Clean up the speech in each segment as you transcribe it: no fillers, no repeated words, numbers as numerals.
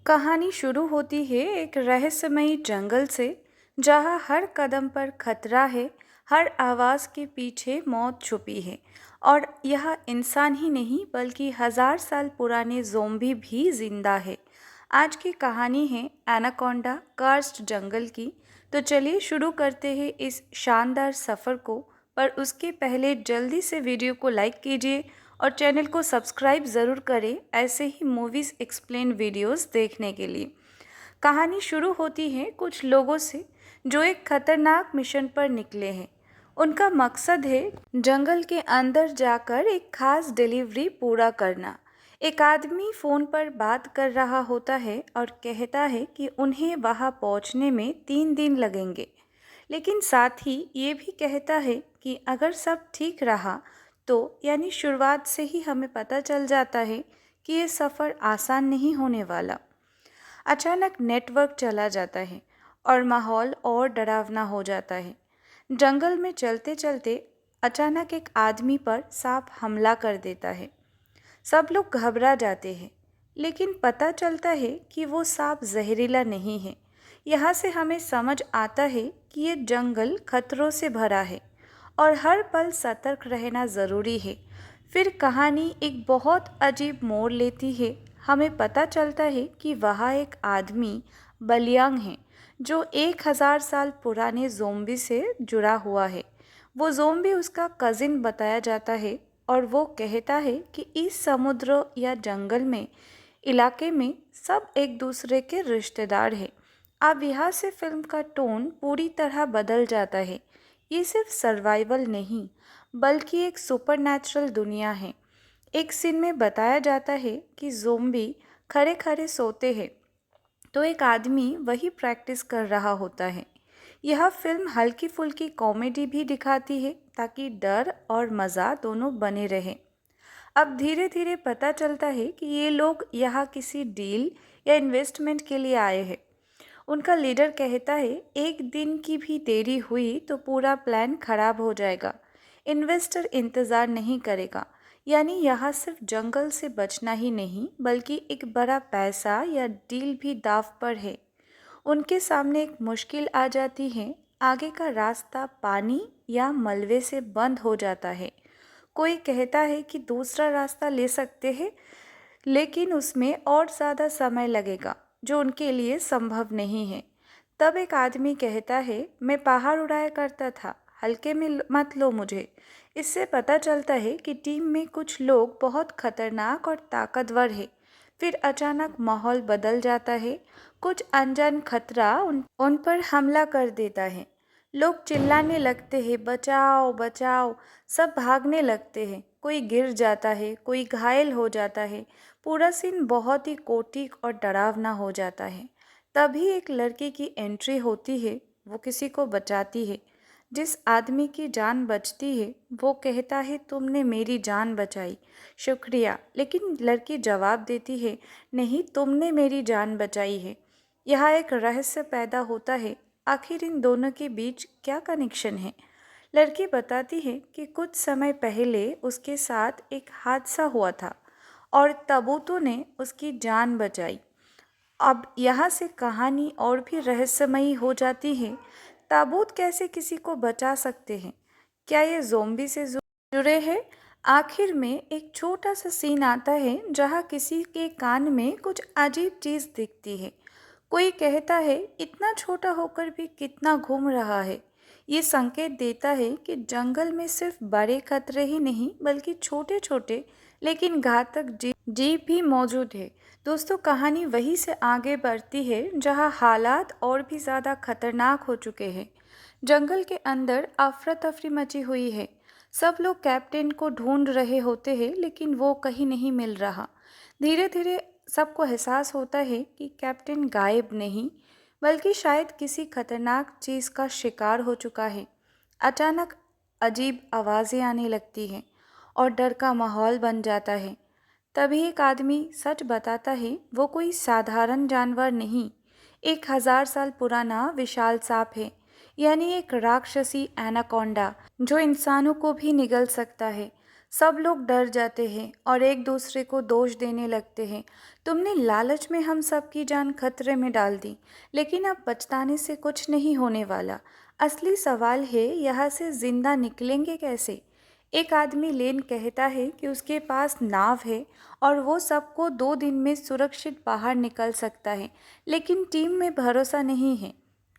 कहानी शुरू होती है एक रहस्यमयी जंगल से, जहाँ हर कदम पर खतरा है, हर आवाज़ के पीछे मौत छुपी है। और यह इंसान ही नहीं बल्कि हजार साल पुराने ज़ोंबी भी जिंदा है। आज की कहानी है एनाकोंडा कार्स्ट जंगल की। तो चलिए शुरू करते हैं इस शानदार सफ़र को। पर उसके पहले जल्दी से वीडियो को लाइक कीजिए और चैनल को सब्सक्राइब ज़रूर करें ऐसे ही मूवीज़ एक्सप्लेन वीडियोस देखने के लिए। कहानी शुरू होती है कुछ लोगों से जो एक खतरनाक मिशन पर निकले हैं। उनका मकसद है जंगल के अंदर जाकर एक खास डिलीवरी पूरा करना। एक आदमी फ़ोन पर बात कर रहा होता है और कहता है कि उन्हें वहां पहुंचने में 3 दिन लगेंगे, लेकिन साथ ही ये भी कहता है कि अगर सब ठीक रहा तो यानी शुरुआत से ही हमें पता चल जाता है कि ये सफ़र आसान नहीं होने वाला। अचानक नेटवर्क चला जाता है और माहौल और डरावना हो जाता है। जंगल में चलते चलते अचानक एक आदमी पर सांप हमला कर देता है। सब लोग घबरा जाते हैं, लेकिन पता चलता है कि वो सांप जहरीला नहीं है। यहाँ से हमें समझ आता है कि ये जंगल खतरों से भरा है और हर पल सतर्क रहना ज़रूरी है। फिर कहानी एक बहुत अजीब मोड़ लेती है। हमें पता चलता है कि वहाँ एक आदमी बलियांग है जो 1000 साल पुराने ज़ोंबी से जुड़ा हुआ है। वो ज़ोंबी उसका कज़िन बताया जाता है और वो कहता है कि इस समुद्र या जंगल में इलाके में सब एक दूसरे के रिश्तेदार हैं। अब यहाँ से फिल्म का टोन पूरी तरह बदल जाता है। ये सिर्फ सर्वाइवल नहीं बल्कि एक सुपरनैचुरल दुनिया है। एक सीन में बताया जाता है कि ज़ोंबी खड़े खड़े सोते हैं तो एक आदमी वही प्रैक्टिस कर रहा होता है। यह फिल्म हल्की फुल्की कॉमेडी भी दिखाती है ताकि डर और मज़ा दोनों बने रहें। अब धीरे धीरे पता चलता है कि ये लोग यहाँ किसी डील या इन्वेस्टमेंट के लिए आए हैं। उनका लीडर कहता है एक दिन की भी देरी हुई तो पूरा प्लान खराब हो जाएगा। इन्वेस्टर इंतज़ार नहीं करेगा। यानी यहाँ सिर्फ जंगल से बचना ही नहीं बल्कि एक बड़ा पैसा या डील भी दाव पर है। उनके सामने एक मुश्किल आ जाती है। आगे का रास्ता पानी या मलबे से बंद हो जाता है। कोई कहता है कि दूसरा रास्ता ले सकते हैं, लेकिन उसमें और ज़्यादा समय लगेगा जो उनके लिए संभव नहीं है। तब एक आदमी कहता है, मैं पहाड़ उड़ाया करता था, हल्के में मत लो मुझे। इससे पता चलता है कि टीम में कुछ लोग बहुत खतरनाक और ताकतवर हैं। फिर अचानक माहौल बदल जाता है। कुछ अनजान खतरा उन पर हमला कर देता है। लोग चिल्लाने लगते हैं, बचाओ बचाओ। सब भागने लगते हैं। कोई गिर जाता है, कोई घायल हो जाता है। पूरा सीन बहुत ही कोटिक और डरावना हो जाता है। तभी एक लड़की की एंट्री होती है। वो किसी को बचाती है। जिस आदमी की जान बचती है वो कहता है, तुमने मेरी जान बचाई, शुक्रिया। लेकिन लड़की जवाब देती है, नहीं, तुमने मेरी जान बचाई है। यहाँ एक रहस्य पैदा होता है। आखिर इन दोनों के बीच क्या कनेक्शन है? लड़की बताती है कि कुछ समय पहले उसके साथ एक हादसा हुआ था और ताबूतों ने उसकी जान बचाई। अब यहाँ से कहानी और भी रहस्यमयी हो जाती है। ताबूत कैसे किसी को बचा सकते हैं? क्या ये ज़ोंबी से जुड़े हैं? आखिर में एक छोटा सा सीन आता है जहाँ किसी के कान में कुछ अजीब चीज़ दिखती है। कोई कहता है, इतना छोटा होकर भी कितना घूम रहा है। ये संकेत देता है कि जंगल में सिर्फ बड़े खतरे ही नहीं बल्कि छोटे छोटे लेकिन घातक जीव भी मौजूद है। दोस्तों, कहानी वहीं से आगे बढ़ती है जहां हालात और भी ज़्यादा खतरनाक हो चुके हैं। जंगल के अंदर अफरा तफरी मची हुई है। सब लोग कैप्टन को ढूंढ रहे होते हैं, लेकिन वो कहीं नहीं मिल रहा। धीरे धीरे सबको एहसास होता है कि कैप्टन गायब नहीं बल्कि शायद किसी खतरनाक चीज़ का शिकार हो चुका है। अचानक अजीब आवाज़ें आने लगती हैं और डर का माहौल बन जाता है। तभी एक आदमी सच बताता है, वो कोई साधारण जानवर नहीं, 1000 साल पुराना विशाल सांप है। यानी एक राक्षसी एनाकोंडा जो इंसानों को भी निगल सकता है। सब लोग डर जाते हैं और एक दूसरे को दोष देने लगते हैं। तुमने लालच में हम सबकी जान खतरे में डाल दी, लेकिन अब पछताने से कुछ नहीं होने वाला। असली सवाल है, यहाँ से जिंदा निकलेंगे कैसे? एक आदमी लेन कहता है कि उसके पास नाव है और वो सबको 2 दिन में सुरक्षित बाहर निकल सकता है, लेकिन टीम में भरोसा नहीं है।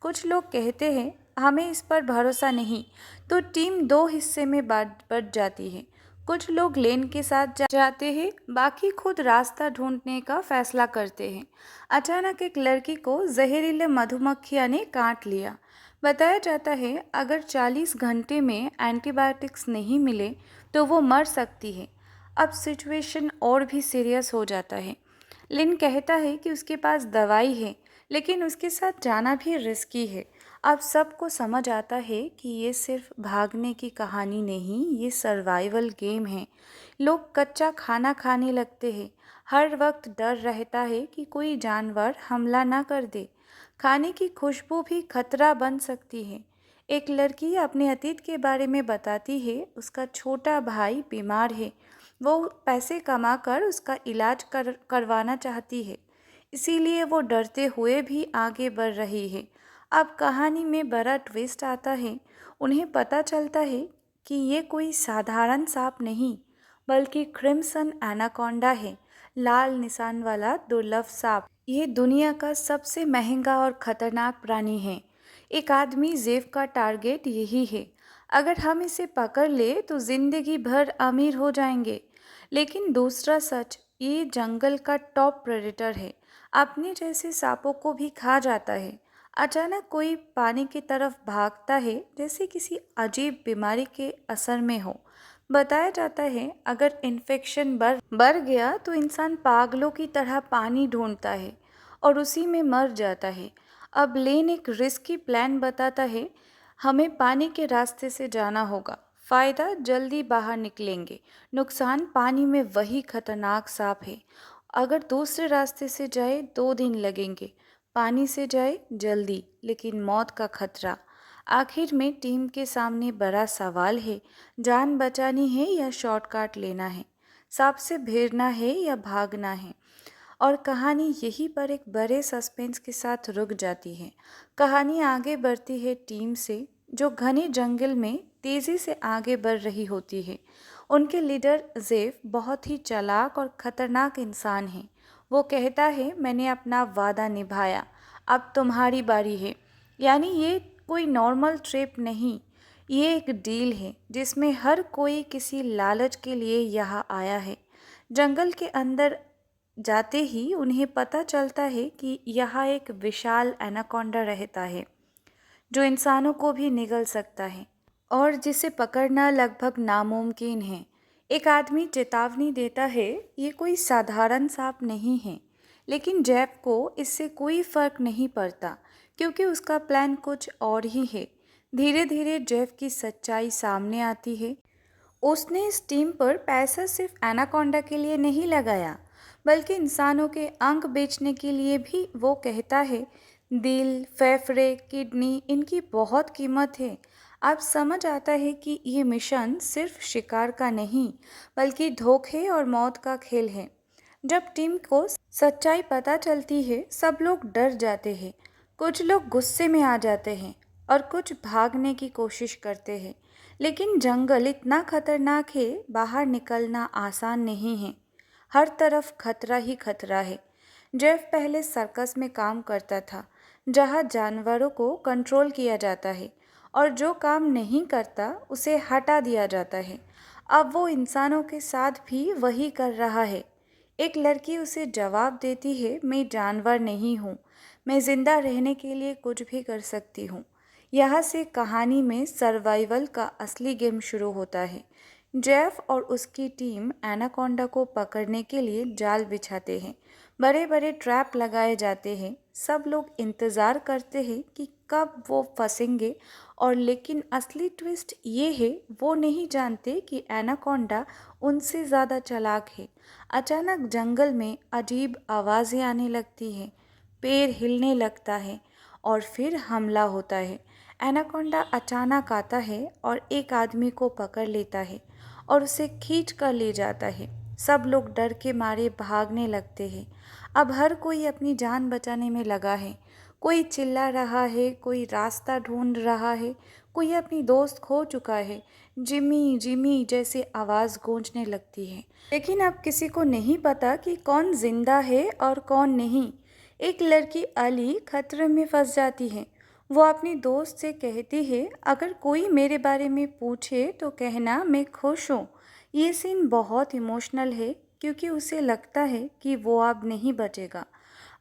कुछ लोग कहते हैं हमें इस पर भरोसा नहीं, तो टीम 2 हिस्से में बट जाती है। कुछ लोग लेन के साथ जाते हैं, बाकी खुद रास्ता ढूंढने का फैसला करते हैं। अचानक एक लड़की को जहरीले मधुमक्खियां ने काट लिया। बताया जाता है अगर 40 घंटे में एंटीबायोटिक्स नहीं मिले तो वो मर सकती है। अब सिचुएशन और भी सीरियस हो जाता है। लिन कहता है कि उसके पास दवाई है, लेकिन उसके साथ जाना भी रिस्की है। अब सबको समझ आता है कि ये सिर्फ भागने की कहानी नहीं, ये सर्वाइवल गेम है। लोग कच्चा खाना खाने लगते हैं। हर वक्त डर रहता है कि कोई जानवर हमला ना कर दे। खाने की खुशबू भी खतरा बन सकती है। एक लड़की अपने अतीत के बारे में बताती है, उसका छोटा भाई बीमार है। वो पैसे कमाकर उसका इलाज करवाना चाहती है, इसीलिए वो डरते हुए भी आगे बढ़ रही है। अब कहानी में बड़ा ट्विस्ट आता है। उन्हें पता चलता है कि ये कोई साधारण सांप नहीं, बल्कि क्रिम्सन एनाकोंडा है, लाल निशान वाला दुर्लभ सांप। ये दुनिया का सबसे महंगा और खतरनाक प्राणी है। एक आदमी जेव का टारगेट यही है। अगर हम इसे पकड़ ले तो जिंदगी भर अमीर हो जाएंगे। लेकिन दूसरा सच, ये जंगल का टॉप प्रेडेटर है। अपने जैसे सांपों को भी खा जाता है। अचानक कोई पानी की तरफ भागता है, जैसे किसी अजीब बीमारी के असर में हो। बताया जाता है अगर इन्फेक्शन बढ़ गया तो इंसान पागलों की तरह पानी ढूंढता है और उसी में मर जाता है। अब लेन एक रिस्की प्लान बताता है। हमें पानी के रास्ते से जाना होगा। फायदा, जल्दी बाहर निकलेंगे। नुकसान, पानी में वही खतरनाक सांप है। अगर दूसरे रास्ते से जाए 2 दिन लगेंगे। पानी से जाए जल्दी, लेकिन मौत का खतरा। आखिर में टीम के सामने बड़ा सवाल है, जान बचानी है या शॉर्टकट लेना है, सांप से भिड़ना है या भागना है। और कहानी यहीं पर एक बड़े सस्पेंस के साथ रुक जाती है। कहानी आगे बढ़ती है टीम से, जो घने जंगल में तेजी से आगे बढ़ रही होती है। उनके लीडर जेफ बहुत ही चालाक और खतरनाक इंसान है। वो कहता है मैंने अपना वादा निभाया, अब तुम्हारी बारी है। यानी ये कोई नॉर्मल ट्रिप नहीं, ये एक डील है जिसमें हर कोई किसी लालच के लिए यहाँ आया है। जंगल के अंदर जाते ही उन्हें पता चलता है कि यहाँ एक विशाल एनाकोंडा रहता है, जो इंसानों को भी निगल सकता है और जिसे पकड़ना लगभग नामुमकिन है। एक आदमी चेतावनी देता है, ये कोई साधारण सांप नहीं है, लेकिन जैब को इससे कोई फर्क नहीं पड़ता, क्योंकि उसका प्लान कुछ और ही है। धीरे धीरे जैब की सच्चाई सामने आती है। उसने इस टीम पर पैसा सिर्फ एनाकोंडा के लिए नहीं लगाया, बल्कि इंसानों के अंग बेचने के लिए भी। वो कहता है दिल, फेफड़े, किडनी, इनकी बहुत कीमत है। अब समझ आता है कि ये मिशन सिर्फ शिकार का नहीं, बल्कि धोखे और मौत का खेल है। जब टीम को सच्चाई पता चलती है, सब लोग डर जाते हैं। कुछ लोग गुस्से में आ जाते हैं और कुछ भागने की कोशिश करते हैं। लेकिन जंगल इतना खतरनाक है, बाहर निकलना आसान नहीं है। हर तरफ खतरा ही खतरा है। जेफ पहले सर्कस में काम करता था, जहाँ जानवरों को कंट्रोल किया जाता है और जो काम नहीं करता उसे हटा दिया जाता है। अब वो इंसानों के साथ भी वही कर रहा है। एक लड़की उसे जवाब देती है, मैं जानवर नहीं हूँ, मैं जिंदा रहने के लिए कुछ भी कर सकती हूँ। यहाँ से कहानी में सर्वाइवल का असली गेम शुरू होता है। जेफ और उसकी टीम एनाकोंडा को पकड़ने के लिए जाल बिछाते हैं। बड़े बड़े ट्रैप लगाए जाते हैं। सब लोग इंतज़ार करते हैं कि कब वो फंसेंगे। और लेकिन असली ट्विस्ट ये है, वो नहीं जानते कि एनाकोंडा उनसे ज़्यादा चालाक है। अचानक जंगल में अजीब आवाज़ें आने लगती हैं, पेड़ हिलने लगता है और फिर हमला होता है। एनाकोंडा अचानक आता है और एक आदमी को पकड़ लेता है और उसे खींच कर ले जाता है। सब लोग डर के मारे भागने लगते हैं। अब हर कोई अपनी जान बचाने में लगा है। कोई चिल्ला रहा है, कोई रास्ता ढूंढ रहा है, कोई अपनी दोस्त खो चुका है। जिमी जिमी जैसे आवाज़ गूंजने लगती है। लेकिन अब किसी को नहीं पता कि कौन जिंदा है और कौन नहीं। एक लड़की अली खतरे में फंस जाती है। वो अपनी दोस्त से कहती है, अगर कोई मेरे बारे में पूछे तो कहना मैं खुश हूँ। ये सीन बहुत इमोशनल है क्योंकि उसे लगता है कि वो अब नहीं बचेगा।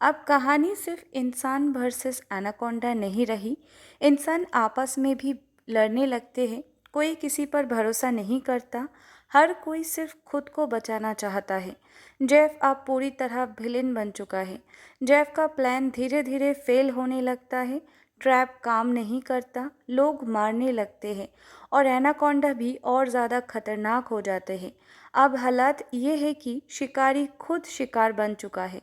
अब कहानी सिर्फ इंसान वर्सेस एनाकोंडा नहीं रही। इंसान आपस में भी लड़ने लगते हैं। कोई किसी पर भरोसा नहीं करता। हर कोई सिर्फ खुद को बचाना चाहता है। जेफ अब पूरी तरह विलेन बन चुका है। जेफ का प्लान धीरे धीरे फेल होने लगता है। ट्रैप काम नहीं करता, लोग मारने लगते हैं और एनाकोंडा भी और ज़्यादा खतरनाक हो जाते हैं। अब हालात ये है कि शिकारी खुद शिकार बन चुका है।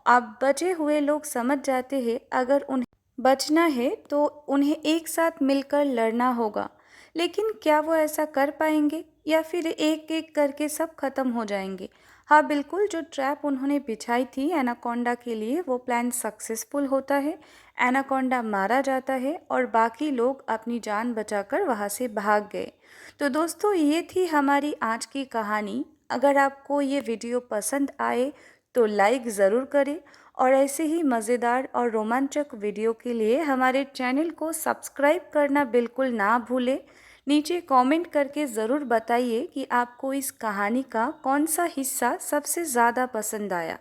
अब बचे हुए लोग समझ जाते हैं अगर उन्हें बचना है तो उन्हें एक साथ मिलकर लड़ना होगा। लेकिन क्या वो ऐसा कर पाएंगे या फिर एक एक करके सब खत्म हो जाएंगे? हाँ बिल्कुल, जो ट्रैप उन्होंने बिछाई थी एनाकोंडा के लिए वो प्लान सक्सेसफुल होता है। एनाकोंडा मारा जाता है और बाकी लोग अपनी जान बचाकर वहाँ से भाग गए। तो दोस्तों, ये थी हमारी आज की कहानी। अगर आपको ये वीडियो पसंद आए तो लाइक ज़रूर करें और ऐसे ही मज़ेदार और रोमांचक वीडियो के लिए हमारे चैनल को सब्सक्राइब करना बिल्कुल ना भूलें। नीचे कमेंट करके ज़रूर बताइए कि आपको इस कहानी का कौन सा हिस्सा सबसे ज़्यादा पसंद आया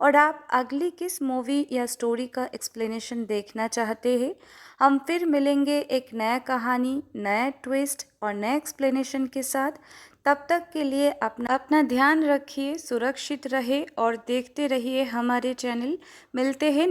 और आप अगली किस मूवी या स्टोरी का एक्सप्लेनेशन देखना चाहते हैं। हम फिर मिलेंगे एक नया कहानी, नया ट्विस्ट और नए एक्सप्लेनेशन के साथ। तब तक के लिए अपना अपना ध्यान रखिए, सुरक्षित रहे और देखते रहिए हमारे चैनल। मिलते हैं